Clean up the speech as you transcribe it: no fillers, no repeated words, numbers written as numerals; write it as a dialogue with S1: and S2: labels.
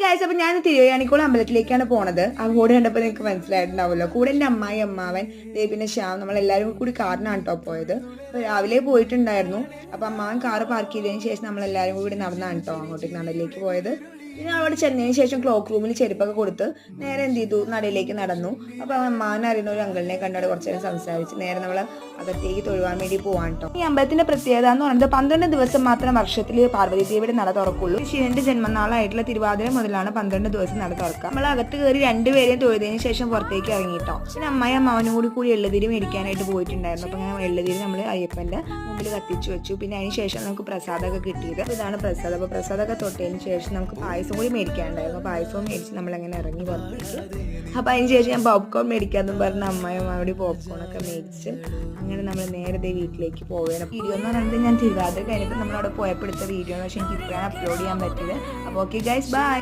S1: Guys, അപ്പോൾ ഞാൻ തിരുവയ്യാണിക്കുളം അമ്പലത്തിലേക്കാണ് പോണത്. ആ കൂടെ കണ്ടപ്പോൾ നിങ്ങൾക്ക് മനസ്സിലായിട്ടുണ്ടാവുമല്ലോ. കൂടെ എൻ്റെ അമ്മായി, അമ്മാവൻ, പിന്നെ ശ്യാം, നമ്മളെല്ലാവരും കൂടി കാറിനാണ് കേട്ടോ പോയത്. അപ്പോൾ രാവിലെ പോയിട്ടുണ്ടായിരുന്നു. അപ്പോൾ അമ്മാവൻ കാറ് പാർക്ക് ചെയ്തതിന് ശേഷം നമ്മളെല്ലാവരും കൂടി നടന്നാണ് കേട്ടോ അങ്ങോട്ടേക്ക് നടയിലേക്ക് പോയത്. പിന്നെ അവിടെ ചെന്നതിന് ശേഷം ക്ലോക്ക് റൂമിൽ ചെരുപ്പൊക്കെ കൊടുത്ത് നേരെ എന്ത് ചെയ്തു, നടയിലേക്ക് നടന്നു. അപ്പോൾ അമ്മാവൻ അറിയുന്ന ഒരു അങ്കിളിനെ കണ്ടവിടെ കുറച്ച് നേരം സംസാരിച്ച് നേരെ നമ്മൾ അകത്തേക്ക് തൊഴുവാൻ വേണ്ടി പോവാൻ കേട്ടോ. ഈ അമ്പലത്തിന്റെ പ്രത്യേകത എന്ന് പറയുന്നത് 12 ദിവസം മാത്രം വർഷത്തിൽ പാർവതി ദേവിയുടെ നട തുറക്കുള്ളൂ. ശിവന്റെ ജന്മനാളായിട്ടുള്ള തിരുവാതിര മുതലാണ് 12 ദിവസം നട തുറക്കുക. നമ്മൾ അകത്ത് കയറി രണ്ടുപേരെയും തൊഴുതതിന് ശേഷം പുറത്തേക്ക് ഇറങ്ങിട്ടോ. പിന്നെ അമ്മായി അമ്മാവനും കൂടി എള്ളുതിരി മേടിക്കാനായിട്ട് പോയിട്ടുണ്ടായിരുന്നു. അപ്പോൾ അങ്ങനെ എള്ളുതിരി നമ്മൾ അയ്യപ്പന്റെ മുമ്പിൽ കത്തിച്ചു വെച്ചു. പിന്നെ അതിന് ശേഷം നമുക്ക് പ്രസാദമൊക്കെ കിട്ടിയത്. ഇതാണ് പ്രസാദം. അപ്പോൾ പ്രസാദമൊക്കെ തൊട്ടതിന് ശേഷം നമുക്ക് പായസം കൂടി മേടിക്കാനുണ്ടായിരുന്നു. പായസവും മേടിച്ച് നമ്മളങ്ങനെ ഇറങ്ങി പുറത്തേക്ക്. അപ്പോൾ അതിന് ശേഷം ഞാൻ പോപ്കോൺ മേടിക്കാമെന്നും പറഞ്ഞ അമ്മായും അവിടെ പോപ്കോണൊക്കെ മേടിച്ച് അങ്ങനെ നമ്മൾ നേരത്തെ വീട്ടിലേക്ക് പോവുകയാണ്. വീഡിയോ എന്ന് പറയുന്നത് ഞാൻ തിരുവാതിര കഴിഞ്ഞപ്പോൾ നമ്മളവിടെ പോയപ്പോൾ എടുത്ത വീഡിയോ, പക്ഷേ എനിക്ക് ഇപ്പോഴാണ് അപ്ലോഡ് ചെയ്യാൻ പറ്റിയത്. അപ്പോൾ ഓക്കെ ഗൈസ്, ബൈ.